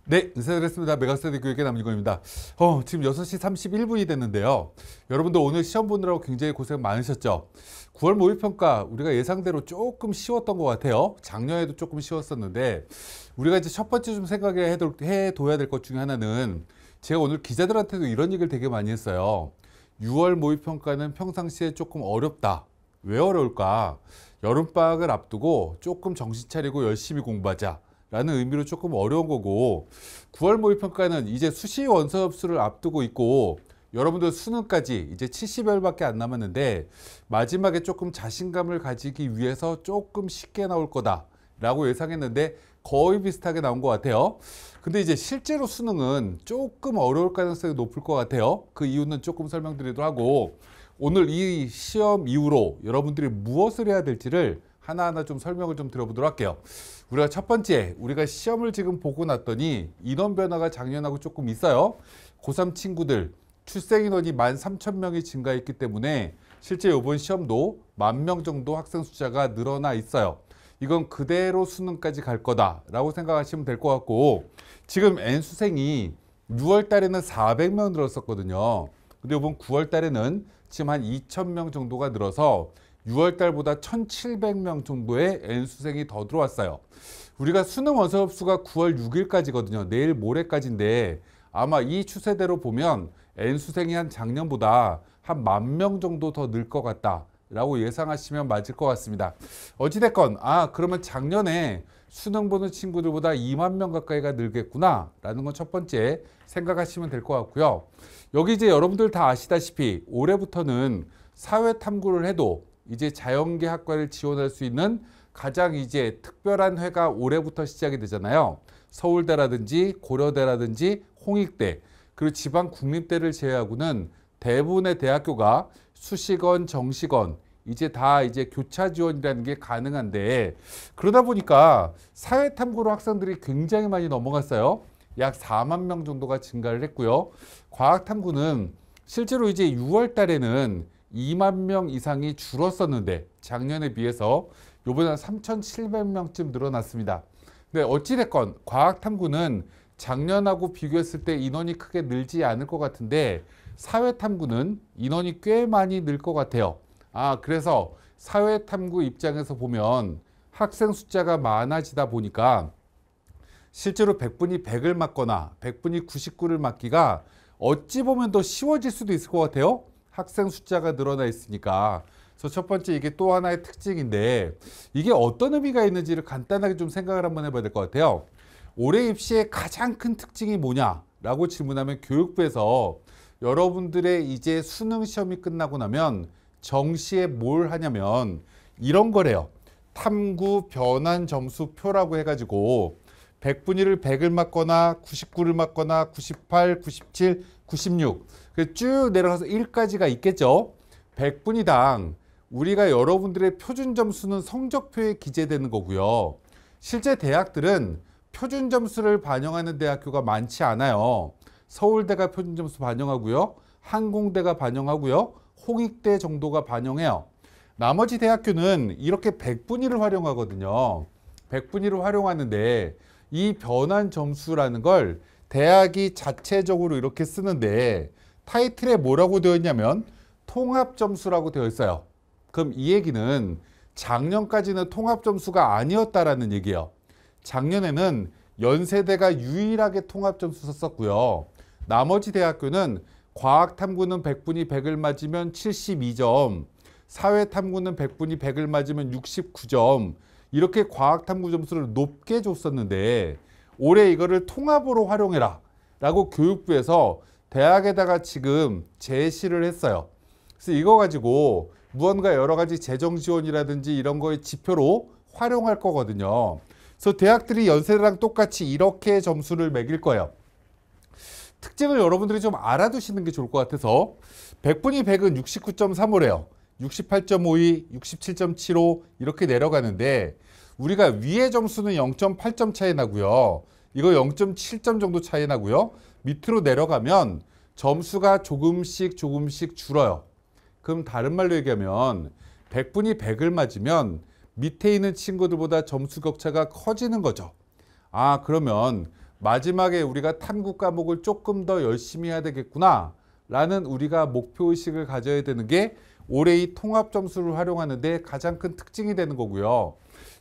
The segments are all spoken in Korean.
네, 인사드렸습니다. 메가스터디 교육의 남유건입니다. 지금 6시 31분이 됐는데요. 여러분들 오늘 시험 보느라고 굉장히 고생 많으셨죠? 9월 모의평가 우리가 예상대로 조금 쉬웠던 것 같아요. 작년에도 조금 쉬웠었는데 우리가 이제 첫 번째 좀 해둬야 될 것 중에 하나는 제가 오늘 기자들한테도 이런 얘기를 되게 많이 했어요. 6월 모의평가는 평상시에 조금 어렵다. 왜 어려울까? 여름방학을 앞두고 조금 정신 차리고 열심히 공부하자. 라는 의미로 조금 어려운 거고 9월 모의평가는 이제 수시 원서접수를 앞두고 있고 여러분들 수능까지 이제 70여일밖에 안 남았는데 마지막에 조금 자신감을 가지기 위해서 조금 쉽게 나올 거다 라고 예상했는데 거의 비슷하게 나온 것 같아요. 근데 이제 실제로 수능은 조금 어려울 가능성이 높을 것 같아요. 그 이유는 조금 설명드리도록 하고 오늘 이 시험 이후로 여러분들이 무엇을 해야 될지를 하나하나 좀 설명을 좀 드려보도록 할게요. 우리가 첫 번째, 우리가 시험을 지금 보고 났더니 인원 변화가 작년하고 조금 있어요. 고3 친구들 출생 인원이 13,000명이 증가했기 때문에 실제 이번 시험도 10,000명 정도 학생 숫자가 늘어나 있어요. 이건 그대로 수능까지 갈 거다라고 생각하시면 될 것 같고 지금 N수생이 6월 달에는 400명 늘었었거든요. 근데 이번 9월 달에는 지금 한 2,000명 정도가 늘어서 6월 달보다 1,700명 정도의 N수생이 더 들어왔어요. 우리가 수능 원서 접수가 9월 6일까지거든요. 내일 모레까지인데 아마 이 추세대로 보면 N수생이 한 작년보다 한 10,000명 정도 더 늘 것 같다 라고 예상하시면 맞을 것 같습니다. 어찌됐건 그러면 작년에 수능 보는 친구들보다 20,000명 가까이가 늘겠구나 라는 건 첫 번째 생각하시면 될 것 같고요. 여기 이제 여러분들 다 아시다시피 올해부터는 사회탐구를 해도 이제 자연계 학과를 지원할 수 있는 가장 이제 특별한 회가 올해부터 시작이 되잖아요. 서울대라든지 고려대라든지 홍익대 그리고 지방 국립대를 제외하고는 대부분의 대학교가 수시건 정시건 이제 다 이제 교차 지원이라는 게 가능한데 그러다 보니까 사회탐구로 학생들이 굉장히 많이 넘어갔어요. 약 40,000명 정도가 증가를 했고요. 과학탐구는 실제로 이제 6월 달에는 20,000명 이상이 줄었었는데 작년에 비해서 이번에 3,700명쯤 늘어났습니다. 근데 어찌됐건 과학탐구는 작년하고 비교했을 때 인원이 크게 늘지 않을 것 같은데 사회탐구는 인원이 꽤 많이 늘 것 같아요. 그래서 사회탐구 입장에서 보면 학생 숫자가 많아지다 보니까 실제로 100분이 100을 맞거나 100분이 99를 맞기가 어찌 보면 더 쉬워질 수도 있을 것 같아요. 학생 숫자가 늘어나 있으니까. 그래서 첫 번째 이게 또 하나의 특징인데 이게 어떤 의미가 있는지를 간단하게 좀 생각을 한번 해봐야 될 것 같아요. 올해 입시의 가장 큰 특징이 뭐냐라고 질문하면 교육부에서 여러분들의 이제 수능 시험이 끝나고 나면 정시에 뭘 하냐면 이런 거래요. 탐구 변환 점수 표라고 해가지고 100분위를 100을 맞거나 99를 맞거나 98, 97, 96 쭉 내려가서 1까지가 있겠죠. 100분위당 우리가 여러분들의 표준 점수는 성적표에 기재되는 거고요. 실제 대학들은 표준 점수를 반영하는 대학교가 많지 않아요. 서울대가 표준 점수 반영하고요. 항공대가 반영하고요. 홍익대 정도가 반영해요. 나머지 대학교는 이렇게 100분위를 활용하거든요. 100분위를 활용하는데 이 변환 점수라는 걸 대학이 자체적으로 이렇게 쓰는데 타이틀에 뭐라고 되어 있냐면 통합 점수라고 되어 있어요. 그럼 이 얘기는 작년까지는 통합 점수가 아니었다라는 얘기예요. 작년에는 연세대가 유일하게 통합 점수 썼었고요. 나머지 대학교는 과학탐구는 100분이 100을 맞으면 72점, 사회탐구는 100분이 100을 맞으면 69점 이렇게 과학탐구 점수를 높게 줬었는데 올해 이거를 통합으로 활용해라 라고 교육부에서 대학에다가 지금 제시를 했어요. 그래서 이거 가지고 무언가 여러 가지 재정 지원이라든지 이런 거의 지표로 활용할 거거든요. 그래서 대학들이 연세대랑 똑같이 이렇게 점수를 매길 거예요. 특징을 여러분들이 좀 알아두시는 게 좋을 것 같아서 100분위 100은 69.35래요. 68.52, 67.75 이렇게 내려가는데 우리가 위의 점수는 0.8점 차이 나고요. 이거 0.7점 정도 차이 나고요. 밑으로 내려가면 점수가 조금씩 줄어요. 그럼 다른 말로 얘기하면 100분이 100을 맞으면 밑에 있는 친구들보다 점수 격차가 커지는 거죠. 그러면 마지막에 우리가 탐구 과목을 조금 더 열심히 해야 되겠구나 라는 우리가 목표의식을 가져야 되는 게 올해 이 통합 점수를 활용하는 데 가장 큰 특징이 되는 거고요.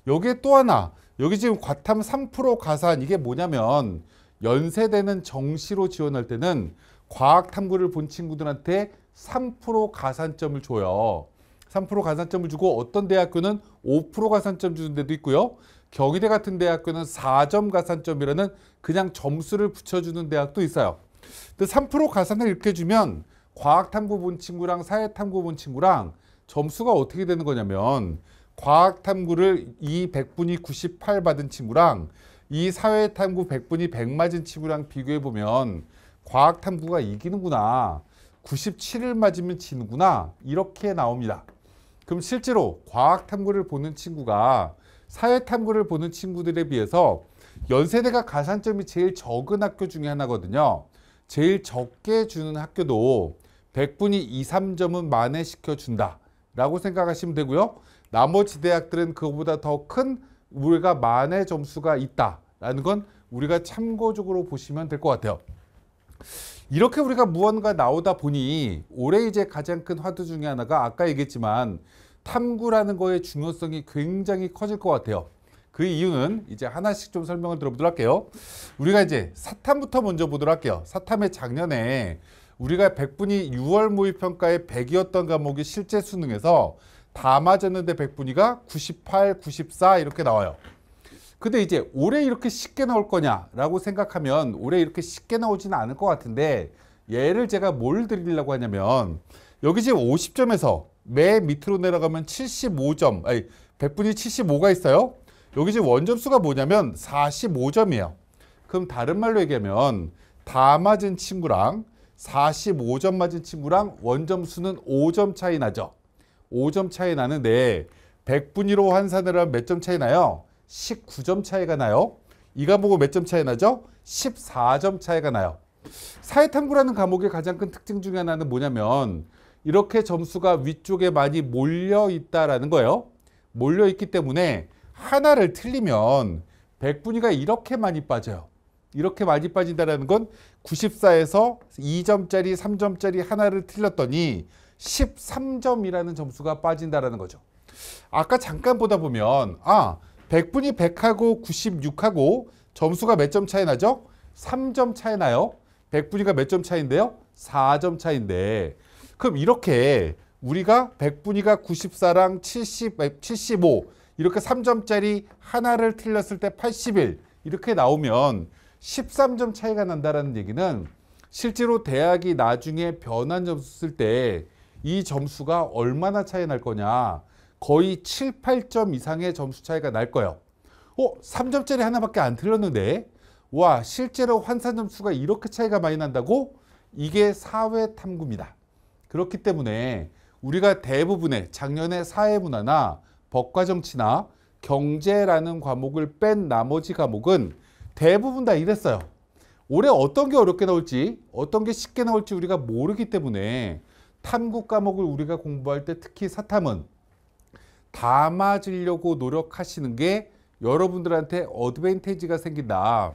여기에 또 하나, 여기 지금 과탐 3% 가산, 이게 뭐냐면 연세대는 정시로 지원할 때는 과학 탐구를 본 친구들한테 3% 가산점을 줘요. 3% 가산점을 주고 어떤 대학교는 5% 가산점 주는 데도 있고요. 경희대 같은 대학교는 4점 가산점이라는 그냥 점수를 붙여주는 대학도 있어요. 근데 3% 가산을 이렇게 주면 과학탐구 본 친구랑 사회탐구 본 친구랑 점수가 어떻게 되는 거냐면 과학탐구를 이 100분이 98 받은 친구랑 이 사회탐구 100분이 100 맞은 친구랑 비교해보면 과학탐구가 이기는구나. 97을 맞으면 지는구나. 이렇게 나옵니다. 그럼 실제로 과학탐구를 보는 친구가 사회탐구를 보는 친구들에 비해서 연세대가 가산점이 제일 적은 학교 중에 하나거든요. 제일 적게 주는 학교도 100분이 2, 3점은 만회시켜준다 라고 생각하시면 되고요. 나머지 대학들은 그거보다 더 큰 우리가 만회 점수가 있다라는 건 우리가 참고적으로 보시면 될 것 같아요. 이렇게 우리가 무언가 나오다 보니 올해 이제 가장 큰 화두 중에 하나가 아까 얘기했지만 탐구라는 거의 중요성이 굉장히 커질 것 같아요. 그 이유는 이제 하나씩 좀 설명을 들어보도록 할게요. 우리가 이제 사탐부터 먼저 보도록 할게요. 사탐의 작년에 우리가 100분위 6월 모의평가에 100이었던 과목이 실제 수능에서 다 맞았는데 100분위가 98, 94 이렇게 나와요. 근데 이제 올해 이렇게 쉽게 나올 거냐라고 생각하면 올해 이렇게 쉽게 나오지는 않을 것 같은데 얘를 제가 뭘 드리려고 하냐면 여기 지금 50점에서 맨 밑으로 내려가면 75점, 아니 100분위 75가 있어요. 여기 지금 원점수가 뭐냐면 45점이에요. 그럼 다른 말로 얘기하면 다 맞은 친구랑 45점 맞은 친구랑 원점수는 5점 차이 나죠. 5점 차이 나는데 100분위로 환산을 하면 몇 점 차이 나요? 19점 차이가 나요. 이 과목은 몇 점 차이 나죠? 14점 차이가 나요. 사회탐구라는 과목의 가장 큰 특징 중에 하나는 뭐냐면 이렇게 점수가 위쪽에 많이 몰려 있다라는 거예요. 몰려 있기 때문에 하나를 틀리면 100분위가 이렇게 많이 빠져요. 이렇게 많이 빠진다는 건 94에서 2점짜리, 3점짜리 하나를 틀렸더니 13점이라는 점수가 빠진다는 거죠. 아까 잠깐 보다 보면 100분위 100하고 96하고 점수가 몇 점 차이 나죠? 3점 차이 나요. 100분위가 몇 점 차이인데요? 4점 차이인데 그럼 이렇게 우리가 100분위가 94랑 70, 75 이렇게 3점짜리 하나를 틀렸을 때 81 이렇게 나오면 13점 차이가 난다는 얘기는 실제로 대학이 나중에 변환 점수 쓸 때 이 점수가 얼마나 차이 날 거냐 거의 7, 8점 이상의 점수 차이가 날 거예요. 3점짜리 하나밖에 안 틀렸는데 와 실제로 환산 점수가 이렇게 차이가 많이 난다고? 이게 사회탐구입니다. 그렇기 때문에 우리가 대부분의 작년에 사회문화나 법과정치나 경제라는 과목을 뺀 나머지 과목은 대부분 다 이랬어요. 올해 어떤 게 어렵게 나올지 어떤 게 쉽게 나올지 우리가 모르기 때문에 탐구 과목을 우리가 공부할 때 특히 사탐은 다 맞으려고 노력하시는 게 여러분들한테 어드밴티지가 생긴다.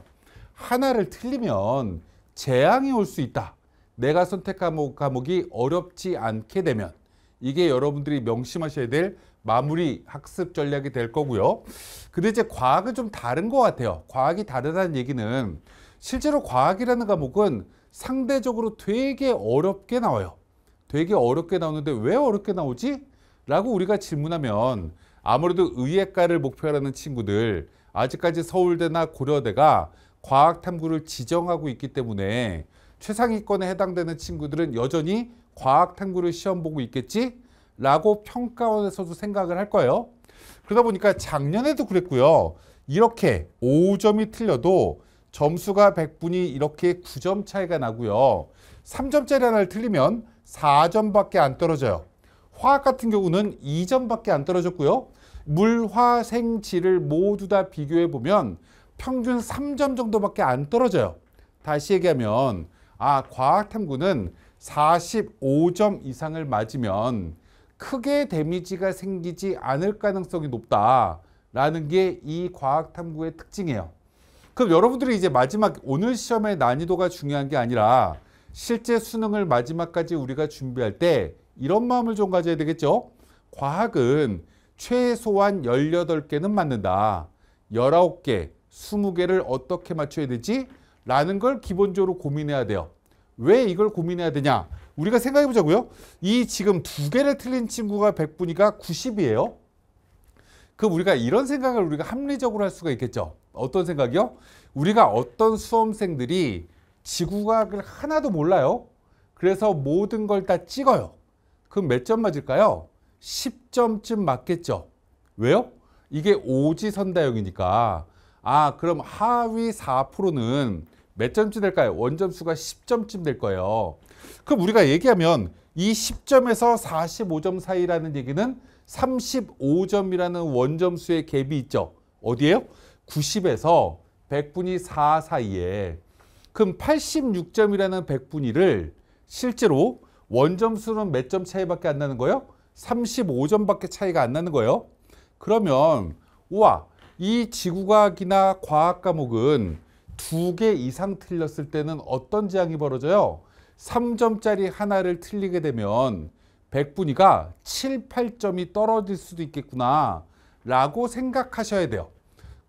하나를 틀리면 재앙이 올 수 있다. 내가 선택한 과목이 어렵지 않게 되면 이게 여러분들이 명심하셔야 될 마무리 학습 전략이 될 거고요. 근데 이제 과학은 좀 다른 것 같아요. 과학이 다르다는 얘기는 실제로 과학이라는 과목은 상대적으로 되게 어렵게 나와요. 되게 어렵게 나오는데 왜 어렵게 나오지? 라고 우리가 질문하면 아무래도 의예과를 목표로 하는 친구들 아직까지 서울대나 고려대가 과학탐구를 지정하고 있기 때문에 최상위권에 해당되는 친구들은 여전히 과학탐구를 시험 보고 있겠지? 라고 평가원에서도 생각을 할 거예요. 그러다 보니까 작년에도 그랬고요. 이렇게 5점이 틀려도 점수가 100분이 이렇게 9점 차이가 나고요. 3점짜리 하나를 틀리면 4점밖에 안 떨어져요. 화학 같은 경우는 2점밖에 안 떨어졌고요. 물, 화, 생, 지를 모두 다 비교해 보면 평균 3점 정도밖에 안 떨어져요. 다시 얘기하면 과학탐구는 45점 이상을 맞으면 크게 데미지가 생기지 않을 가능성이 높다라는 게 이 과학탐구의 특징이에요. 그럼 여러분들이 이제 마지막 오늘 시험의 난이도가 중요한 게 아니라 실제 수능을 마지막까지 우리가 준비할 때 이런 마음을 좀 가져야 되겠죠. 과학은 최소한 18개는 맞는다. 19개, 20개를 어떻게 맞춰야 되지? 라는 걸 기본적으로 고민해야 돼요. 왜 이걸 고민해야 되냐? 우리가 생각해 보자고요. 이 지금 2개를 틀린 친구가 100분위가 90이에요. 그럼 우리가 이런 생각을 우리가 합리적으로 할 수가 있겠죠. 어떤 생각이요? 우리가 어떤 수험생들이 지구과학을 하나도 몰라요. 그래서 모든 걸 다 찍어요. 그럼 몇 점 맞을까요? 10점쯤 맞겠죠. 왜요? 이게 오지선다형이니까. 아, 그럼 하위 4%는 몇 점쯤 될까요? 원점수가 10점쯤 될 거예요. 그럼 우리가 얘기하면 이 10점에서 45점 사이라는 얘기는 35점이라는 원점수의 갭이 있죠. 어디에요? 90에서 100분위 4 사이에. 그럼 86점이라는 100분위를 실제로 원점수는 몇 점 차이밖에 안 나는 거예요? 35점밖에 차이가 안 나는 거예요. 그러면 우와, 이 지구과학이나 과학 과목은 2개 이상 틀렸을 때는 어떤 재앙이 벌어져요? 3점짜리 하나를 틀리게 되면 100분위가 7, 8점이 떨어질 수도 있겠구나 라고 생각하셔야 돼요.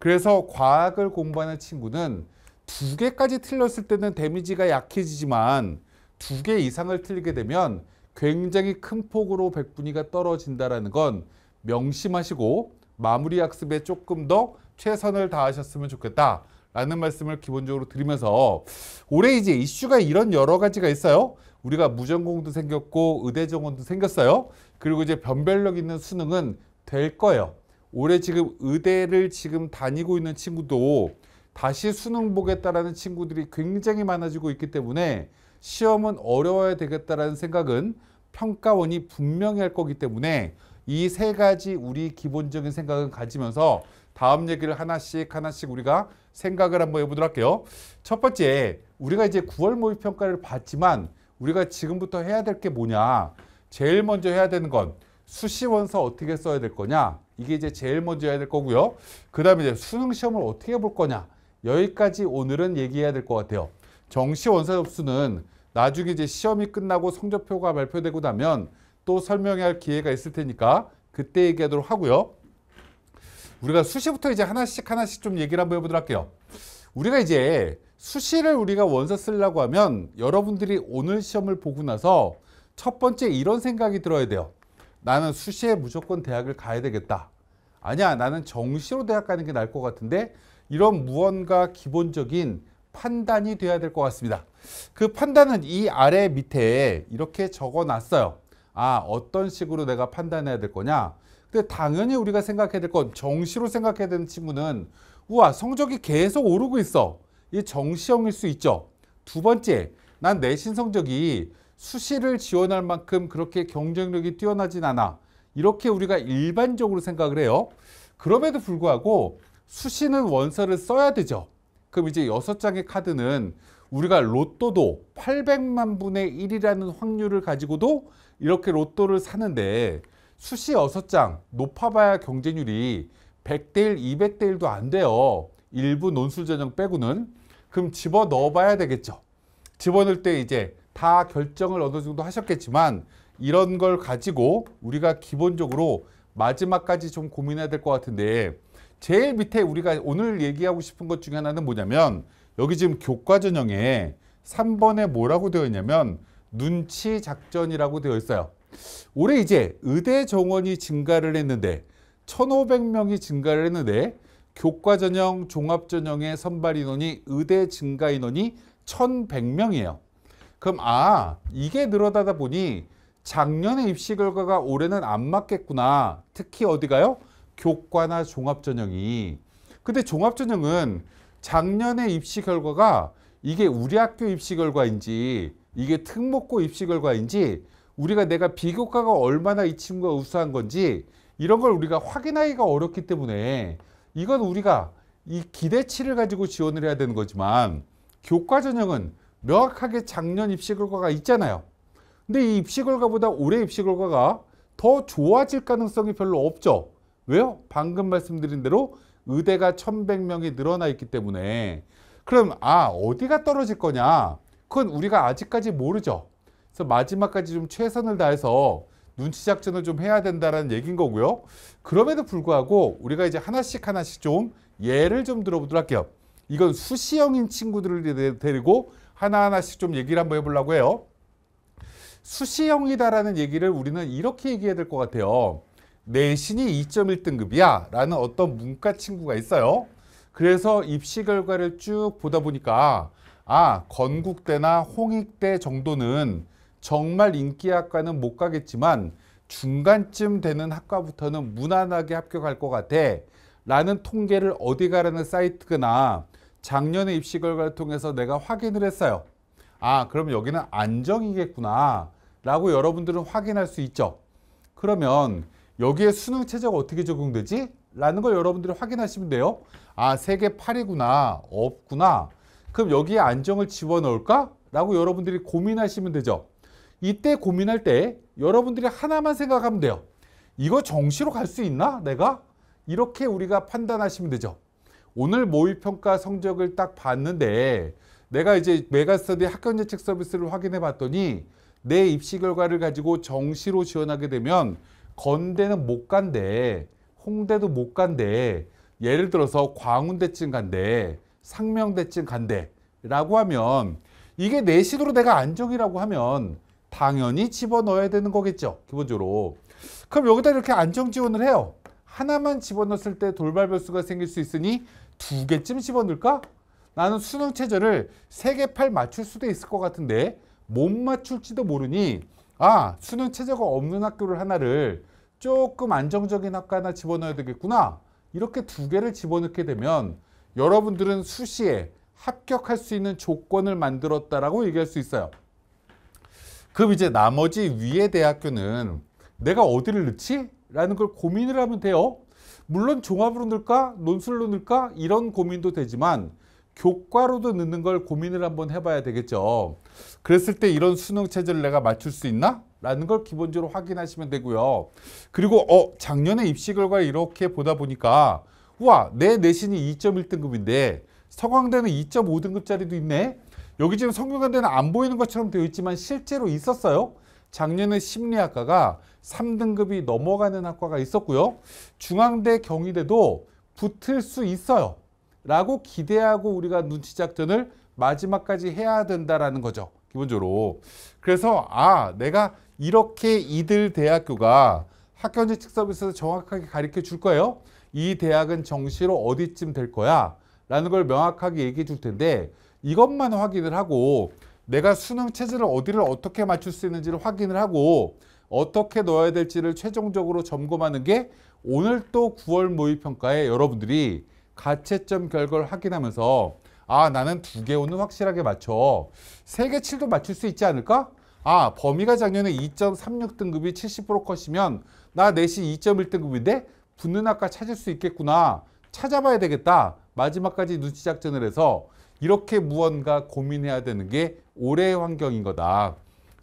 그래서 과학을 공부하는 친구는 2개까지 틀렸을 때는 데미지가 약해지지만 2개 이상을 틀리게 되면 굉장히 큰 폭으로 100분위가 떨어진다는 건 명심하시고 마무리 학습에 조금 더 최선을 다하셨으면 좋겠다 라는 말씀을 기본적으로 드리면서, 올해 이제 이슈가 이런 여러 가지가 있어요. 우리가 무전공도 생겼고 의대 정원도 생겼어요. 그리고 이제 변별력 있는 수능은 될 거예요. 올해 지금 의대를 지금 다니고 있는 친구도 다시 수능 보겠다라는 친구들이 굉장히 많아지고 있기 때문에 시험은 어려워야 되겠다라는 생각은 평가원이 분명히 할 거기 때문에 이 세 가지 우리 기본적인 생각은 가지면서 다음 얘기를 하나씩 우리가 생각을 한번 해보도록 할게요. 첫 번째, 우리가 이제 9월 모의평가를 봤지만 우리가 지금부터 해야 될 게 뭐냐. 제일 먼저 해야 되는 건 수시원서 어떻게 써야 될 거냐. 이게 이제 제일 먼저 해야 될 거고요. 그 다음에 이제 수능 시험을 어떻게 볼 거냐. 여기까지 오늘은 얘기해야 될 것 같아요. 정시원서 접수는 나중에 이제 시험이 끝나고 성적표가 발표되고 나면 또 설명해야 할 기회가 있을 테니까 그때 얘기하도록 하고요. 우리가 수시부터 이제 하나씩 좀 얘기를 한번 해보도록 할게요. 우리가 이제 수시를 우리가 원서 쓰려고 하면 여러분들이 오늘 시험을 보고 나서 첫 번째 이런 생각이 들어야 돼요. 나는 수시에 무조건 대학을 가야 되겠다. 아니야, 나는 정시로 대학 가는 게 나을 것 같은데, 이런 무언가 기본적인 판단이 돼야 될 것 같습니다. 그 판단은 이 아래 밑에 이렇게 적어 놨어요. 아, 어떤 식으로 내가 판단해야 될 거냐. 근데 당연히 우리가 생각해야 될 건, 정시로 생각해야 되는 친구는 우와, 성적이 계속 오르고 있어. 이 정시형일 수 있죠. 두 번째, 난 내신 성적이 수시를 지원할 만큼 그렇게 경쟁력이 뛰어나진 않아. 이렇게 우리가 일반적으로 생각을 해요. 그럼에도 불구하고 수시는 원서를 써야 되죠. 그럼 이제 6장의 카드는 우리가 로또도 800만 분의 1이라는 확률을 가지고도 이렇게 로또를 사는데, 수시 6장 높아봐야 경쟁률이 100대 1, 200대 1도 안 돼요. 일부 논술 전형 빼고는. 그럼 집어넣어 봐야 되겠죠. 집어넣을 때 이제 다 결정을 어느 정도 하셨겠지만 이런 걸 가지고 우리가 기본적으로 마지막까지 좀 고민해야 될 것 같은데, 제일 밑에 우리가 오늘 얘기하고 싶은 것 중에 하나는 뭐냐면, 여기 지금 교과 전형에 3번에 뭐라고 되어 있냐면 눈치 작전이라고 되어 있어요. 올해 이제 의대 정원이 증가를 했는데 1,500명이 증가를 했는데 교과 전형, 종합 전형의 선발 인원이 의대 증가 인원이 1,100명이에요. 그럼 이게 늘어나다 보니 작년의 입시 결과가 올해는 안 맞겠구나. 특히 어디가요? 교과나 종합 전형이. 근데 종합 전형은 작년의 입시 결과가 이게 우리 학교 입시 결과인지 이게 특목고 입시 결과인지 우리가 내가 비교과가 얼마나 이 친구가 우수한 건지 이런 걸 우리가 확인하기가 어렵기 때문에 이건 우리가 이 기대치를 가지고 지원을 해야 되는 거지만, 교과 전형은 명확하게 작년 입시 결과가 있잖아요. 근데 이 입시 결과보다 올해 입시 결과가 더 좋아질 가능성이 별로 없죠. 왜요? 방금 말씀드린 대로 의대가 1100명이 늘어나 있기 때문에 그럼 어디가 떨어질 거냐? 그건 우리가 아직까지 모르죠. 그래서 마지막까지 좀 최선을 다해서 눈치 작전을 좀 해야 된다는 얘기인 거고요. 그럼에도 불구하고 우리가 이제 하나씩 좀 예를 좀 들어보도록 할게요. 이건 수시형인 친구들을 데리고 하나하나씩 좀 얘기를 한번 해보려고 해요. 수시형이다라는 얘기를 우리는 이렇게 얘기해야 될 것 같아요. 내신이 2.1등급이야 라는 어떤 문과 친구가 있어요. 그래서 입시 결과를 쭉 보다 보니까 건국대나 홍익대 정도는 정말 인기 학과는 못 가겠지만 중간쯤 되는 학과부터는 무난하게 합격할 것 같아 라는 통계를 어디 가라는 사이트나 작년에 입시 결과를 통해서 내가 확인을 했어요. 그럼 여기는 안정이겠구나 라고 여러분들은 확인할 수 있죠. 그러면 여기에 수능 최저가 어떻게 적용되지? 라는 걸 여러분들이 확인하시면 돼요. 세계 8이구나, 없구나. 그럼 여기에 안정을 집어넣을까? 라고 여러분들이 고민하시면 되죠. 이때 고민할 때 여러분들이 하나만 생각하면 돼요. 이거 정시로 갈 수 있나? 내가? 이렇게 우리가 판단하시면 되죠. 오늘 모의평가 성적을 딱 봤는데 내가 이제 메가스터디 학교정책 서비스를 확인해 봤더니 내 입시 결과를 가지고 정시로 지원하게 되면 건대는 못 간대, 홍대도 못 간대, 예를 들어서 광운대쯤 간대, 상명대쯤 간대 라고 하면 이게 내신으로 내가 안정이라고 하면 당연히 집어넣어야 되는 거겠죠, 기본적으로. 그럼 여기다 이렇게 안정 지원을 해요. 하나만 집어넣었을 때 돌발 변수가 생길 수 있으니 2개쯤 집어넣을까? 나는 수능 최저를 3개 8 맞출 수도 있을 것 같은데 못 맞출지도 모르니 수능 최저가 없는 학교를 하나를 조금 안정적인 학과 하나 집어넣어야 되겠구나. 이렇게 2개를 집어넣게 되면 여러분들은 수시에 합격할 수 있는 조건을 만들었다라고 얘기할 수 있어요. 그럼 이제 나머지 위의 대학교는 내가 어디를 넣지? 라는 걸 고민을 하면 돼요. 물론 종합으로 넣을까? 논술로 넣을까? 이런 고민도 되지만 교과로도 넣는 걸 고민을 한번 해봐야 되겠죠. 그랬을 때 이런 수능 체제를 내가 맞출 수 있나? 라는 걸 기본적으로 확인하시면 되고요. 그리고 작년에 입시 결과를 이렇게 보다 보니까 우와, 내 내신이 2.1등급인데 서강대는 2.5등급짜리도 있네. 여기 지금 성균관대는 안 보이는 것처럼 되어 있지만 실제로 있었어요. 작년에 심리학과가 3등급이 넘어가는 학과가 있었고요. 중앙대, 경희대도 붙을 수 있어요. 라고 기대하고 우리가 눈치 작전을 마지막까지 해야 된다라는 거죠, 기본적으로. 그래서 내가 이렇게 이들 대학교가 학교정책 서비스에서 정확하게 가르쳐 줄 거예요. 이 대학은 정시로 어디쯤 될 거야 라는 걸 명확하게 얘기해 줄 텐데 이것만 확인을 하고 내가 수능 체제를 어디를 어떻게 맞출 수 있는지를 확인을 하고 어떻게 넣어야 될지를 최종적으로 점검하는 게 오늘 또 9월 모의평가에 여러분들이 가채점 결과를 확인하면서 나는 2개호는 확실하게 맞춰 3개 7도 맞출 수 있지 않을까? 범위가 작년에 2.36등급이 70% 컷이면 나 내신 2.1등급인데 붙는 학과 찾을 수 있겠구나. 찾아봐야 되겠다. 마지막까지 눈치 작전을 해서 이렇게 무언가 고민해야 되는 게 올해의 환경인 거다.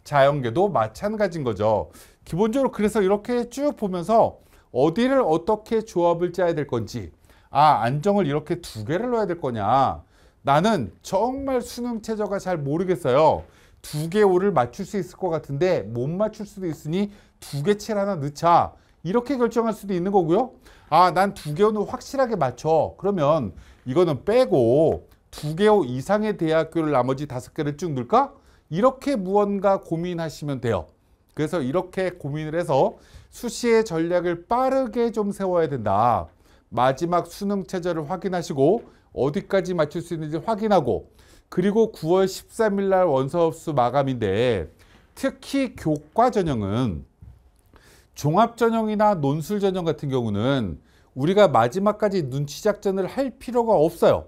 자연계도 마찬가지인 거죠. 기본적으로 그래서 이렇게 쭉 보면서 어디를 어떻게 조합을 짜야 될 건지 안정을 이렇게 2개를 넣어야 될 거냐. 나는 정말 수능 최저가 잘 모르겠어요. 2개 5를 맞출 수 있을 것 같은데 못 맞출 수도 있으니 2개 7 하나 넣자. 이렇게 결정할 수도 있는 거고요. 난 2개 5는 확실하게 맞춰. 그러면 이거는 빼고 2개 5 이상의 대학교를 나머지 5개를 쭉 넣을까? 이렇게 무언가 고민하시면 돼요. 그래서 이렇게 고민을 해서 수시의 전략을 빠르게 좀 세워야 된다. 마지막 수능 최저를 확인하시고 어디까지 맞출 수 있는지 확인하고 그리고 9월 13일 날 원서업수 마감인데 특히 교과 전형은 종합 전형이나 논술 전형 같은 경우는 우리가 마지막까지 눈치 작전을 할 필요가 없어요.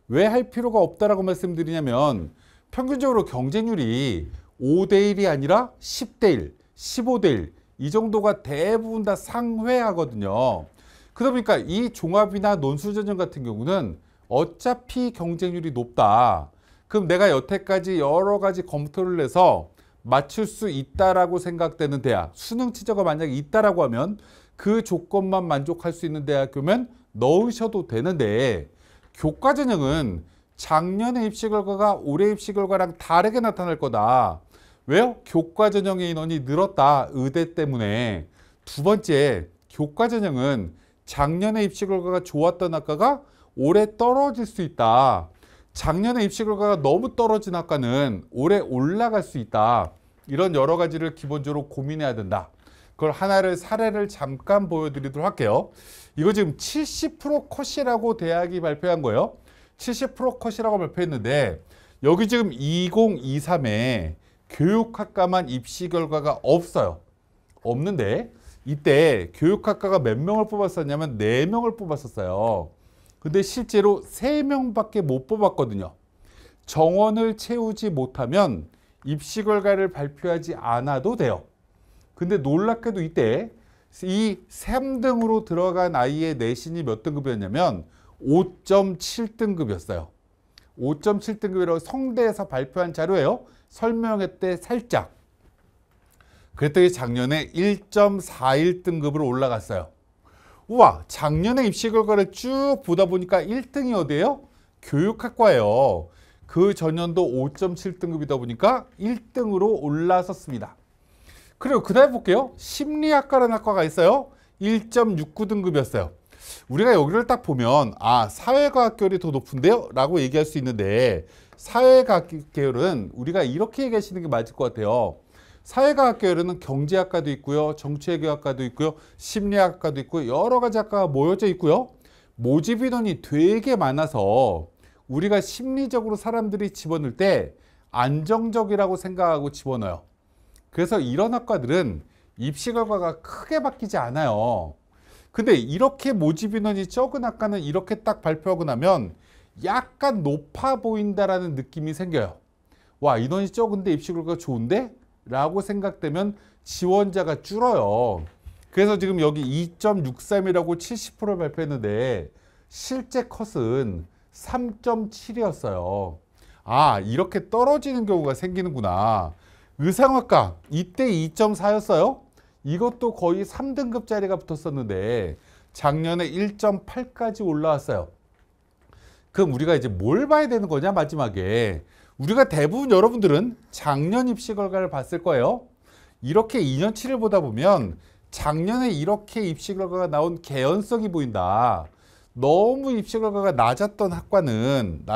왜 할 필요가 없다라고 말씀드리냐면 평균적으로 경쟁률이 5대1이 아니라 10대1, 15대1 이 정도가 대부분 다 상회하거든요. 그러다 보니까 이 종합이나 논술 전형 같은 경우는 어차피 경쟁률이 높다. 그럼 내가 여태까지 여러 가지 검토를 해서 맞출 수 있다라고 생각되는 대학, 수능 최저가 만약에 있다라고 하면 그 조건만 만족할 수 있는 대학교면 넣으셔도 되는데 교과 전형은 작년의 입시 결과가 올해 입시 결과랑 다르게 나타날 거다. 왜요? 교과 전형의 인원이 늘었다. 의대 때문에. 두 번째, 교과 전형은 작년의 입시 결과가 좋았던 학과가 올해 떨어질 수 있다. 작년에 입시 결과가 너무 떨어진 학과는 올해 올라갈 수 있다. 이런 여러 가지를 기본적으로 고민해야 된다. 그걸 하나를 사례를 잠깐 보여드리도록 할게요. 이거 지금 70% 컷이라고 대학이 발표한 거예요. 70% 컷이라고 발표했는데 여기 지금 2023에 교육학과만 입시 결과가 없어요. 없는데 이때 교육학과가 몇 명을 뽑았었냐면 4명을 뽑았었어요. 근데 실제로 3명밖에 못 뽑았거든요. 정원을 채우지 못하면 입시 결과를 발표하지 않아도 돼요. 근데 놀랍게도 이때 이 3등으로 들어간 아이의 내신이 몇 등급이었냐면 5.7등급이었어요. 5.7등급이라고 성대에서 발표한 자료예요. 설명회 때 살짝. 그랬더니 작년에 1.41등급으로 올라갔어요. 우와, 작년에 입시 결과를 쭉 보다 보니까 1등이 어디예요? 교육학과예요. 그 전년도 5.7등급이다 보니까 1등으로 올라섰습니다. 그리고 그 다음에 볼게요. 심리학과라는 학과가 있어요. 1.69등급이었어요. 우리가 여기를 딱 보면 사회과학 계열이 더 높은데요? 라고 얘기할 수 있는데 사회과학 계열은 우리가 이렇게 얘기하시는 게 맞을 것 같아요. 사회과학 계열은 경제학과도 있고요. 정치외교학과도 있고요. 심리학과도 있고요. 여러 가지 학과가 모여져 있고요. 모집 인원이 되게 많아서 우리가 심리적으로 사람들이 집어넣을 때 안정적이라고 생각하고 집어넣어요. 그래서 이런 학과들은 입시 결과가 크게 바뀌지 않아요. 근데 이렇게 모집 인원이 적은 학과는 이렇게 딱 발표하고 나면 약간 높아 보인다라는 느낌이 생겨요. 와, 인원이 적은데 입시 결과가 좋은데? 라고 생각되면 지원자가 줄어요. 그래서 지금 여기 2.63이라고 70%를 발표했는데 실제 컷은 3.7이었어요. 이렇게 떨어지는 경우가 생기는구나. 의상학과 이때 2.4였어요. 이것도 거의 3등급짜리가 붙었었는데 작년에 1.8까지 올라왔어요. 그럼 우리가 이제 뭘 봐야 되는 거냐 마지막에. 우리가 대부분 여러분들은 작년 입시 결과를 봤을 거예요. 이렇게 2년치를 보다 보면 작년에 이렇게 입시 결과가 나온 개연성이 보인다. 너무 입시 결과가 낮았던 학과는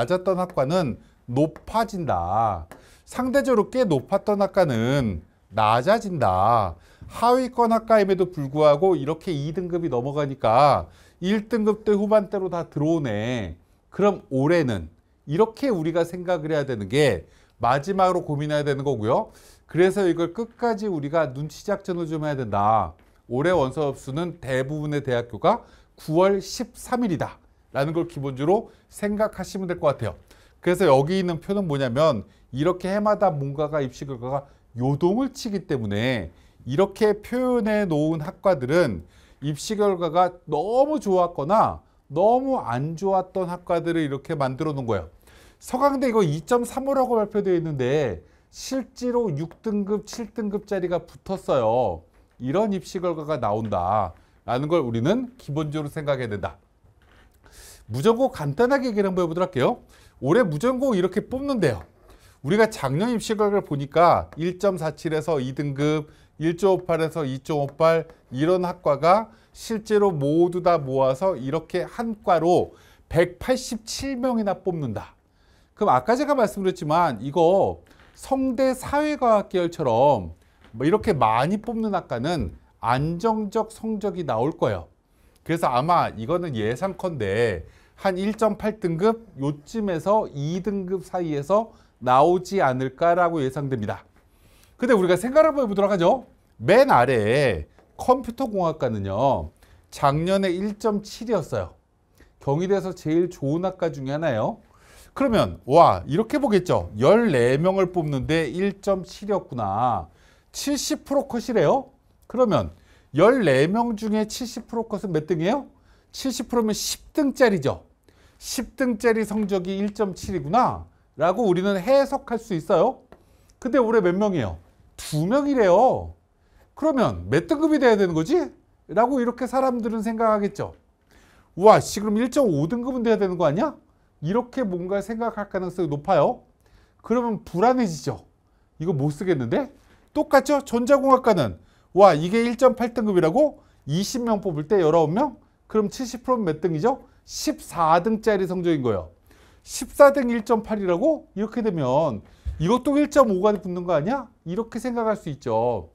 높아진다. 상대적으로 꽤 높았던 학과는 낮아진다. 하위권 학과임에도 불구하고 이렇게 2등급이 넘어가니까 1등급대 후반대로 다 들어오네. 그럼 올해는 이렇게 우리가 생각을 해야 되는 게 마지막으로 고민해야 되는 거고요. 그래서 이걸 끝까지 우리가 눈치 작전을 좀 해야 된다. 올해 원서 접수는 대부분의 대학교가 9월 13일이다. 라는 걸 기본적으로 생각하시면 될 것 같아요. 그래서 여기 있는 표는 뭐냐면 이렇게 해마다 뭔가가 입시 결과가 요동을 치기 때문에 이렇게 표현해 놓은 학과들은 입시 결과가 너무 좋았거나 너무 안 좋았던 학과들을 이렇게 만들어 놓은 거예요. 서강대 이거 2.35라고 발표되어 있는데 실제로 6등급, 7등급짜리가 붙었어요. 이런 입시 결과가 나온다라는 걸 우리는 기본적으로 생각해야 된다. 무전고 간단하게 얘기를 한번 해보도록 할게요. 올해 무전고 이렇게 뽑는데요. 우리가 작년 입시 결과를 보니까 1.47에서 2등급, 1.58에서 2.58 이런 학과가 실제로 모두 다 모아서 이렇게 한 과로 187명이나 뽑는다. 그럼 아까 제가 말씀드렸지만 이거 성대 사회과학 계열처럼 이렇게 많이 뽑는 학과는 안정적 성적이 나올 거예요. 그래서 아마 이거는 예상컨대 한 1.8등급 요쯤에서 2등급 사이에서 나오지 않을까라고 예상됩니다. 근데 우리가 생각을 한번 해보도록 하죠. 맨 아래에 컴퓨터공학과는요. 작년에 1.7이었어요. 경희대에서 제일 좋은 학과 중에 하나예요. 그러면 이렇게 보겠죠. 14명을 뽑는데 1.7이었구나. 70% 컷이래요. 그러면 14명 중에 70% 컷은 몇 등이에요? 70%면 10등짜리죠. 10등짜리 성적이 1.7이구나 라고 우리는 해석할 수 있어요. 근데 올해 몇 명이에요? 2명이래요. 그러면 몇 등급이 돼야 되는 거지? 라고 이렇게 사람들은 생각하겠죠. 우와, 씨, 그럼 1.5등급은 돼야 되는 거 아니야? 이렇게 뭔가 생각할 가능성이 높아요. 그러면 불안해지죠. 이거 못 쓰겠는데? 똑같죠? 전자공학과는 와, 이게 1.8등급이라고? 20명 뽑을 때 19명? 그럼 70%면 몇 등이죠? 14등짜리 성적인 거예요. 14등 1.8이라고? 이렇게 되면 이것도 1.5가 붙는 거 아니야? 이렇게 생각할 수 있죠.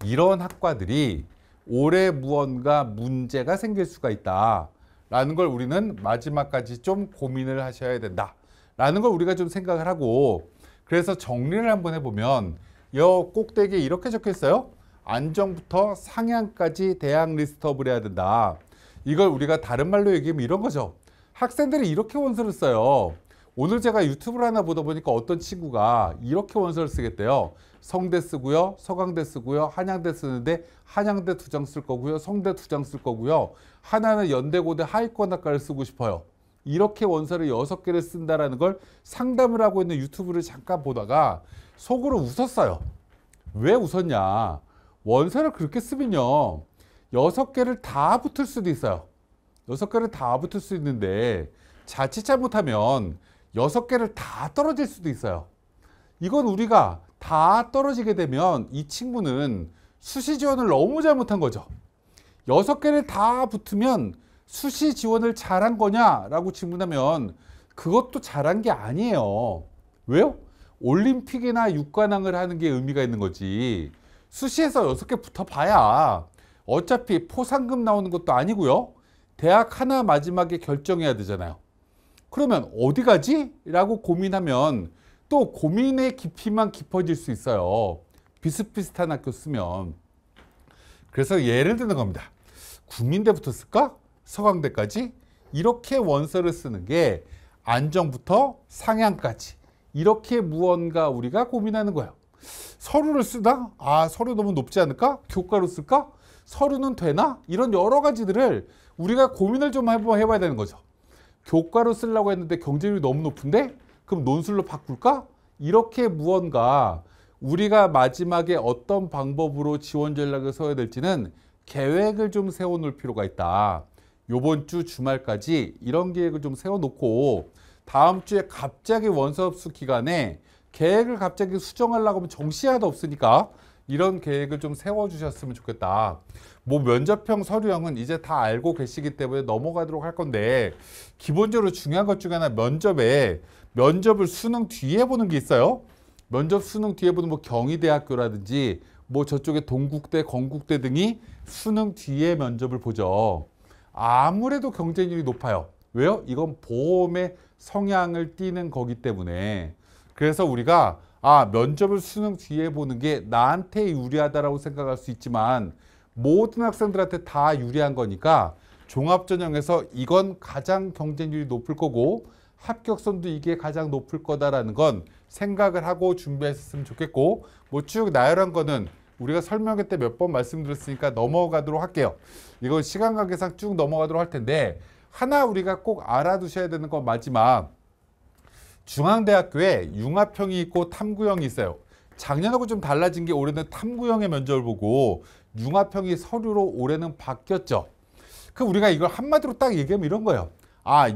이런 학과들이 올해 무언가 문제가 생길 수가 있다 라는 걸 우리는 마지막까지 좀 고민을 하셔야 된다 라는 걸 우리가 좀 생각을 하고, 그래서 정리를 한번 해보면 여 꼭대기에 이렇게 적혀 있어요. 안정부터 상향까지 대학 리스트업을 해야 된다. 이걸 우리가 다른 말로 얘기하면 이런 거죠. 학생들이 이렇게 원서를 써요. 오늘 제가 유튜브를 하나 보다 보니까 어떤 친구가 이렇게 원서를 쓰겠대요. 성대 쓰고요, 서강대 쓰고요, 한양대 쓰는데 한양대 2장 쓸 거고요, 성대 2장 쓸 거고요. 하나는 연대고대 하위권학과를 쓰고 싶어요. 이렇게 원서를 6개를 쓴다라는 걸 상담을 하고 있는 유튜브를 잠깐 보다가 속으로 웃었어요. 왜 웃었냐? 원서를 그렇게 쓰면요, 6개를 다 붙을 수도 있어요. 6개를 다 붙을 수 있는데 자칫 잘못하면 6개를 다 떨어질 수도 있어요. 이건 우리가 다 떨어지게 되면 이 친구는 수시 지원을 너무 잘못한 거죠. 6개를 다 붙으면 수시 지원을 잘한 거냐라고 질문하면 그것도 잘한 게 아니에요. 왜요? 올림픽이나 육관왕을 하는 게 의미가 있는 거지. 수시에서 6개 붙어봐야 어차피 포상금 나오는 것도 아니고요. 대학 하나 마지막에 결정해야 되잖아요. 그러면 어디 가지? 라고 고민하면 또 고민의 깊이만 깊어질 수 있어요. 비슷비슷한 학교 쓰면. 그래서 예를 드는 겁니다. 국민대부터 쓸까? 서강대까지? 이렇게 원서를 쓰는 게 안정부터 상향까지 이렇게 무언가 우리가 고민하는 거예요. 서류를 쓰다? 아, 서류 너무 높지 않을까? 교과로 쓸까? 서류는 되나? 이런 여러 가지들을 우리가 고민을 좀 해봐야 되는 거죠. 교과로 쓰려고 했는데 경쟁률이 너무 높은데? 그럼 논술로 바꿀까? 이렇게 무언가 우리가 마지막에 어떤 방법으로 지원 전략을 세워야 될지는 계획을 좀 세워놓을 필요가 있다. 요번 주 주말까지 이런 계획을 좀 세워놓고 다음 주에 갑자기 원서 접수 기간에 계획을 갑자기 수정하려고 하면 정시에 하도 없으니까 이런 계획을 좀 세워주셨으면 좋겠다. 뭐 면접형 서류형은 이제 다 알고 계시기 때문에 넘어가도록 할 건데, 기본적으로 중요한 것 중에 하나 면접을 수능 뒤에 보는 게 있어요. 면접 수능 뒤에 보는 뭐 경희대학교라든지 뭐 저쪽에 동국대, 건국대 등이 수능 뒤에 면접을 보죠. 아무래도 경쟁률이 높아요. 왜요? 이건 보험의 성향을 띠는 거기 때문에. 그래서 우리가 면접을 수능 뒤에 보는 게 나한테 유리하다라고 생각할 수 있지만 모든 학생들한테 다 유리한 거니까 종합전형에서 이건 가장 경쟁률이 높을 거고 합격선도 이게 가장 높을 거다라는 건 생각을 하고 준비했으면 좋겠고, 뭐 쭉 나열한 거는 우리가 설명회 때 몇 번 말씀드렸으니까 넘어가도록 할게요. 이건 시간 관계상 쭉 넘어가도록 할 텐데, 하나 우리가 꼭 알아두셔야 되는 건 마지막, 중앙대학교에 융합형이 있고 탐구형이 있어요. 작년하고 좀 달라진 게 올해는 탐구형의 면접을 보고 융합형이 서류로 올해는 바뀌었죠. 그 우리가 이걸 한마디로 딱 얘기하면 이런 거예요.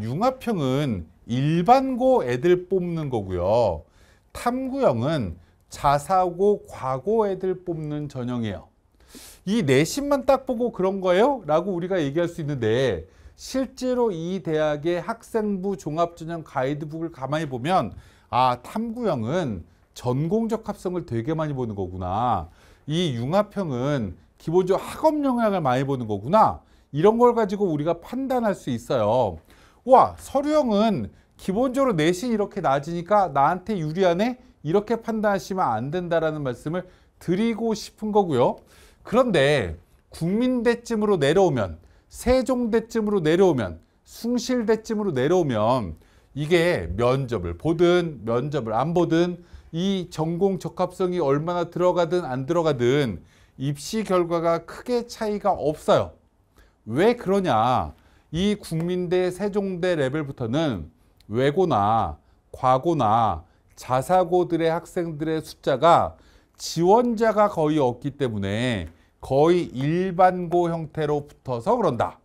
융합형은 일반고 애들 뽑는 거고요. 탐구형은 자사고, 과고 애들 뽑는 전형이에요. 이 내신만 딱 보고 그런 거예요? 라고 우리가 얘기할 수 있는데, 실제로 이 대학의 학생부 종합전형 가이드북을 가만히 보면 탐구형은 전공적 합성을 되게 많이 보는 거구나. 이 융합형은 기본적으로 학업 영향을 많이 보는 거구나. 이런 걸 가지고 우리가 판단할 수 있어요. 와, 서류형은 기본적으로 내신이 이렇게 낮으니까 나한테 유리하네? 이렇게 판단하시면 안 된다라는 말씀을 드리고 싶은 거고요. 그런데 국민대쯤으로 내려오면, 세종대쯤으로 내려오면, 숭실대쯤으로 내려오면 이게 면접을 보든 면접을 안 보든 이 전공 적합성이 얼마나 들어가든 안 들어가든 입시 결과가 크게 차이가 없어요. 왜 그러냐? 이 국민대, 세종대 레벨부터는 외고나 과고나 자사고들의 학생들의 숫자가 지원자가 거의 없기 때문에 거의 일반고 형태로 붙어서 그런다.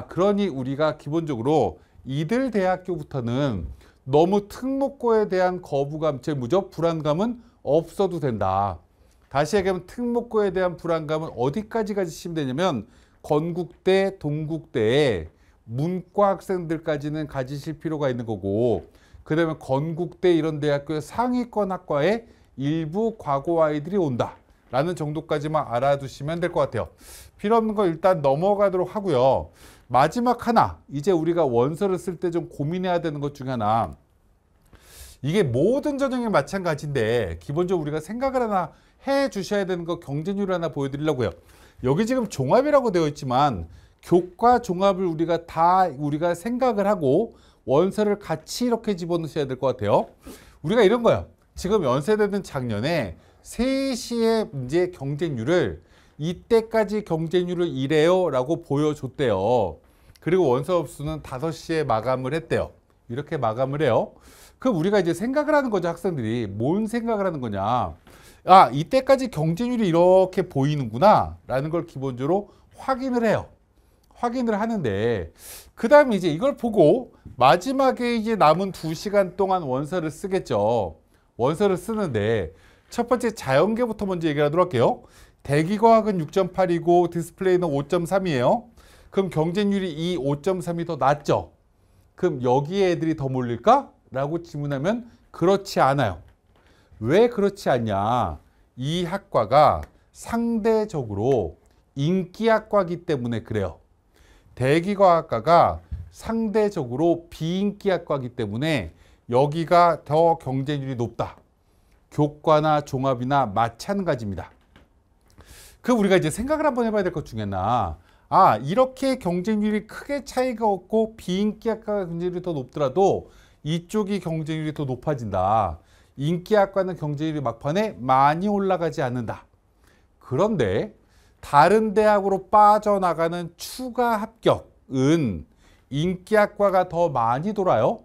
그러니 우리가 기본적으로 이들 대학교부터는 너무 특목고에 대한 거부감, 즉 무적 불안감은 없어도 된다. 다시 얘기하면 특목고에 대한 불안감은 어디까지 가지시면 되냐면 건국대, 동국대에 문과 학생들까지는 가지실 필요가 있는 거고, 그 다음에 건국대 이런 대학교의 상위권 학과에 일부 과고 아이들이 온다 라는 정도까지만 알아두시면 될 것 같아요. 필요 없는 거 일단 넘어가도록 하고요. 마지막 하나, 이제 우리가 원서를 쓸 때 좀 고민해야 되는 것 중에 하나, 이게 모든 전형이 마찬가지인데 기본적으로 우리가 생각을 하나 해 주셔야 되는 거, 경쟁률을 하나 보여드리려고요. 여기 지금 종합이라고 되어 있지만 교과 종합을 우리가 생각을 하고 원서를 같이 이렇게 집어넣으셔야 될 것 같아요. 우리가 이런 거예요. 지금 연세대는 작년에 3시의 문제 경쟁률을 이때까지 경쟁률을 이래요 라고 보여줬대요. 그리고 원서 접수는 5시에 마감을 했대요. 이렇게 마감을 해요. 그럼 우리가 이제 생각을 하는 거죠. 학생들이 뭔 생각을 하는 거냐, 이때까지 경쟁률이 이렇게 보이는구나 라는 걸 기본적으로 확인을 해요. 확인을 하는데 그 다음에 이제 이걸 보고 마지막에 이제 남은 2시간 동안 원서를 쓰겠죠. 원서를 쓰는데 첫 번째 자연계부터 먼저 얘기하도록 할게요. 대기과학은 6.8이고 디스플레이는 5.3이에요. 그럼 경쟁률이 이 5.3이 더 낮죠. 그럼 여기에 애들이 더 몰릴까? 라고 질문하면 그렇지 않아요. 왜 그렇지 않냐? 이 학과가 상대적으로 인기학과이기 때문에 그래요. 대기과학과가 상대적으로 비인기학과이기 때문에 여기가 더 경쟁률이 높다. 교과나 종합이나 마찬가지입니다. 그럼 우리가 이제 생각을 한번 해봐야 될 것 중에 하나, 이렇게 경쟁률이 크게 차이가 없고 비인기학과가 경쟁률이 더 높더라도 이쪽이 경쟁률이 더 높아진다. 인기학과는 경쟁률이 막판에 많이 올라가지 않는다. 그런데 다른 대학으로 빠져나가는 추가 합격은 인기학과가 더 많이 돌아요.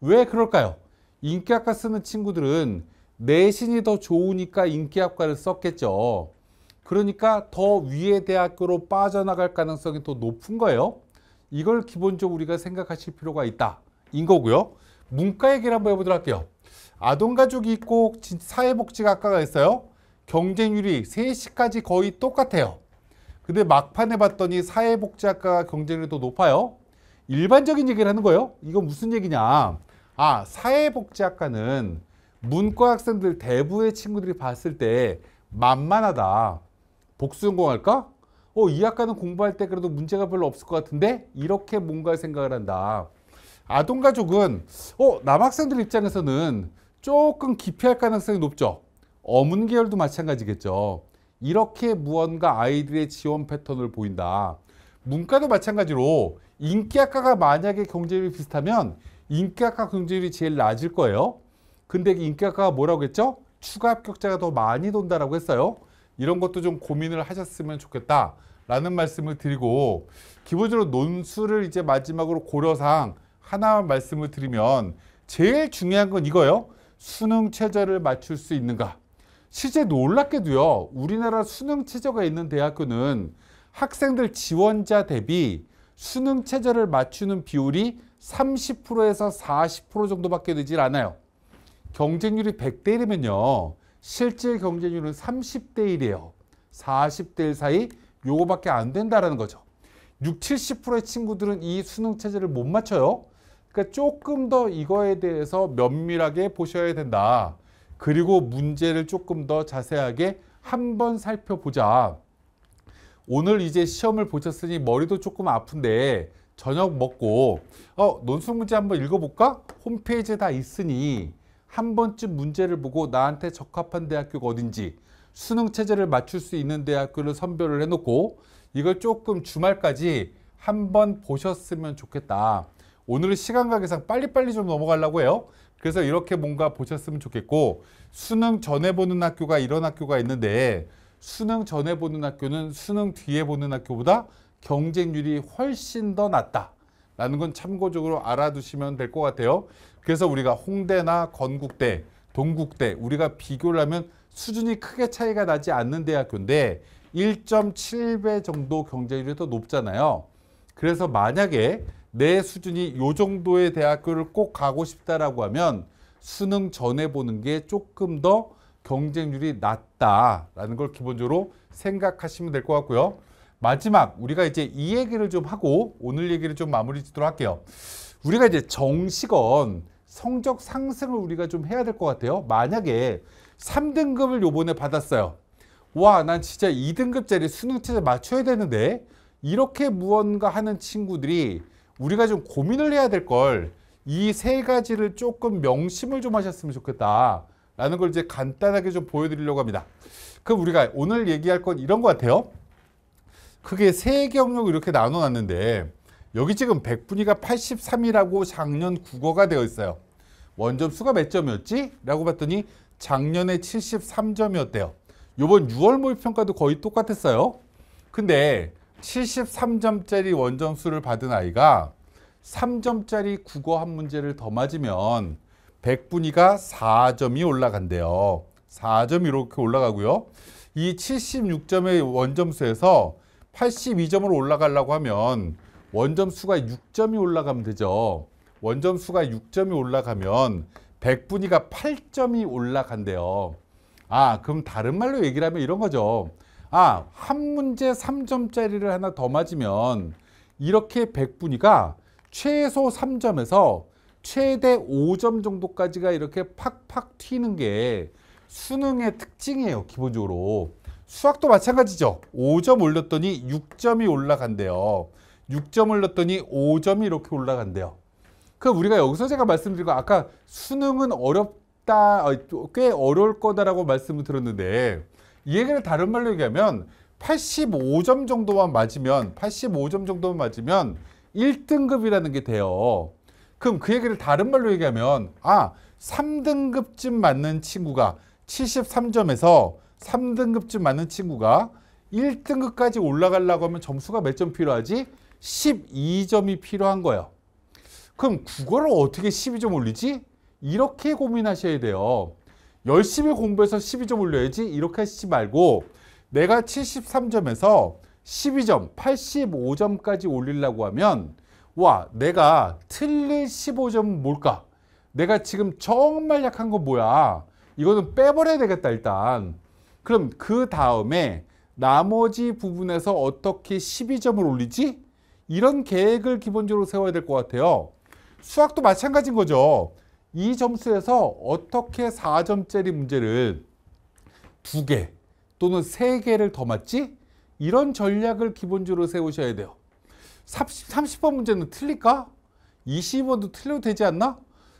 왜 그럴까요? 인기학과 쓰는 친구들은 내신이 더 좋으니까 인기학과를 썼겠죠. 그러니까 더 위의 대학교로 빠져나갈 가능성이 더 높은 거예요. 이걸 기본적으로 우리가 생각하실 필요가 있다. 인 거고요. 문과 얘기를 한번 해보도록 할게요. 아동가족이 있고 사회복지학과가 있어요. 경쟁률이 3시까지 거의 똑같아요. 근데 막판에 봤더니 사회복지학과가 경쟁률이 더 높아요. 일반적인 얘기를 하는 거예요. 이건 무슨 얘기냐? 사회복지학과는 문과 학생들 대부의 친구들이 봤을 때 만만하다. 복수전공할까? 이 학과는 공부할 때 그래도 문제가 별로 없을 것 같은데? 이렇게 뭔가 생각을 한다. 아동가족은 남학생들 입장에서는 조금 기피할 가능성이 높죠. 어문 계열도 마찬가지겠죠. 이렇게 무언가 아이들의 지원 패턴을 보인다. 문과도 마찬가지로 인기학과가 만약에 경쟁률이 비슷하면 인기학과 경쟁률이 제일 낮을 거예요. 근데 인기학과가 뭐라고 했죠? 추가 합격자가 더 많이 돈다라고 했어요. 이런 것도 좀 고민을 하셨으면 좋겠다 라는 말씀을 드리고, 기본적으로 논술을 이제 마지막으로 고려사항 하나만 말씀을 드리면 제일 중요한 건 이거예요. 수능 최저를 맞출 수 있는가. 실제 놀랍게도요, 우리나라 수능 최저가 있는 대학교는 학생들 지원자 대비 수능 최저를 맞추는 비율이 30%에서 40% 정도밖에 되질 않아요. 경쟁률이 100대 1이면요, 실제 경쟁률은 30대 1이에요. 40대 1 사이 요거밖에 안 된다라는 거죠. 60, 70%의 친구들은 이 수능 체제를 못 맞춰요. 그러니까 조금 더 이거에 대해서 면밀하게 보셔야 된다. 그리고 문제를 조금 더 자세하게 한번 살펴보자. 오늘 이제 시험을 보셨으니 머리도 조금 아픈데 저녁 먹고 논술 문제 한번 읽어볼까? 홈페이지에 다 있으니 한 번쯤 문제를 보고 나한테 적합한 대학교가 어딘지, 수능 체제를 맞출 수 있는 대학교를 선별을 해놓고 이걸 조금 주말까지 한번 보셨으면 좋겠다. 오늘은 시간 관계상 빨리빨리 좀 넘어가려고 해요. 그래서 이렇게 뭔가 보셨으면 좋겠고, 수능 전에 보는 학교가 이런 학교가 있는데 수능 전에 보는 학교는 수능 뒤에 보는 학교보다 경쟁률이 훨씬 더 낮다 라는 건 참고적으로 알아두시면 될 것 같아요. 그래서 우리가 홍대나 건국대, 동국대 우리가 비교를 하면 수준이 크게 차이가 나지 않는 대학교인데 1.7배 정도 경쟁률이 더 높잖아요. 그래서 만약에 내 수준이 요 정도의 대학교를 꼭 가고 싶다라고 하면 수능 전에 보는 게 조금 더 경쟁률이 낮다라는 걸 기본적으로 생각하시면 될 것 같고요. 마지막 우리가 이제 이 얘기를 좀 하고 오늘 얘기를 좀 마무리 짓도록 할게요. 우리가 이제 정시건 성적 상승을 우리가 좀 해야 될 것 같아요. 만약에 3등급을 요번에 받았어요. 와, 난 진짜 2등급짜리 수능 체제 맞춰야 되는데 이렇게 무언가 하는 친구들이 우리가 좀 고민을 해야 될 걸 이 세 가지를 조금 명심을 좀 하셨으면 좋겠다 라는 걸 이제 간단하게 좀 보여드리려고 합니다. 그럼 우리가 오늘 얘기할 건 이런 것 같아요. 크게 세 경력을 이렇게 나눠놨는데 여기 지금 백분위가 83이라고 작년 국어가 되어 있어요. 원점수가 몇 점이었지? 라고 봤더니 작년에 73점이었대요. 요번 6월 모의평가도 거의 똑같았어요. 근데 73점짜리 원점수를 받은 아이가 3점짜리 국어 한 문제를 더 맞으면 백분위가 4점이 올라간대요. 4점이 이렇게 올라가고요. 이 76점의 원점수에서 82점으로 올라가려고 하면 원점수가 6점이 올라가면 되죠. 원점수가 6점이 올라가면 백분위가 8점이 올라간대요. 아, 그럼 다른 말로 얘기를 하면 이런 거죠. 아, 한 문제 3점짜리를 하나 더 맞으면 이렇게 백분위가 최소 3점에서 최대 5점 정도까지가 이렇게 팍팍 튀는 게 수능의 특징이에요. 기본적으로. 수학도 마찬가지죠. 5점 올렸더니 6점이 올라간대요. 6점 올렸더니 5점이 이렇게 올라간대요. 그럼 우리가 여기서 제가 말씀드리고 아까 수능은 어렵다, 꽤 어려울 거다라고 말씀을 드렸는데 이 얘기를 다른 말로 얘기하면 85점 정도만 맞으면 1등급이라는 게 돼요. 그럼 그 얘기를 다른 말로 얘기하면 3등급쯤 맞는 친구가 73점에서 3등급쯤 맞는 친구가 1등급까지 올라가려고 하면 점수가 몇 점 필요하지? 12점이 필요한 거예요. 그럼 국어를 어떻게 12점 올리지? 이렇게 고민하셔야 돼요. 열심히 공부해서 12점 올려야지 이렇게 하시지 말고 내가 73점에서 12점, 85점까지 올리려고 하면 와, 내가 틀릴 15점은 뭘까? 내가 지금 정말 약한 건 뭐야? 이거는 빼버려야 되겠다 일단. 그럼 그 다음에 나머지 부분에서 어떻게 12점을 올리지? 이런 계획을 기본적으로 세워야 될 것 같아요. 수학도 마찬가지인 거죠. 이 점수에서 어떻게 4점짜리 문제를 2개 또는 3개를 더 맞지? 이런 전략을 기본적으로 세우셔야 돼요. 30번 문제는 틀릴까? 22번도 틀려도 되지 않나?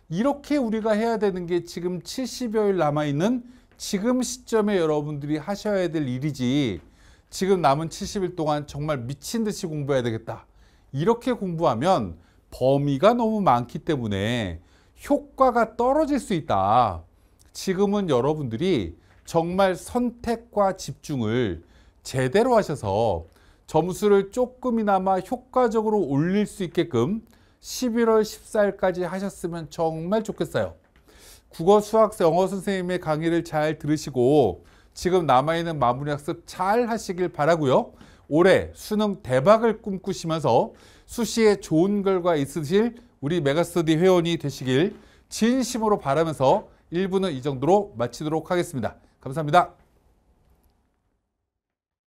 이렇게 우리가 해야 되는 게 지금 70여일 남아있는 지금 시점에 여러분들이 하셔야 될 일이지 지금 남은 70일 동안 정말 미친 듯이 공부해야 되겠다. 이렇게 공부하면 범위가 너무 많기 때문에 효과가 떨어질 수 있다. 지금은 여러분들이 정말 선택과 집중을 제대로 하셔서 점수를 조금이나마 효과적으로 올릴 수 있게끔 11월 14일까지 하셨으면 정말 좋겠어요. 국어, 수학, 영어 선생님의 강의를 잘 들으시고 지금 남아있는 마무리 학습 잘 하시길 바라고요. 올해 수능 대박을 꿈꾸시면서 수시에 좋은 결과 있으실 우리 메가스터디 회원이 되시길 진심으로 바라면서 1부는 이 정도로 마치도록 하겠습니다. 감사합니다.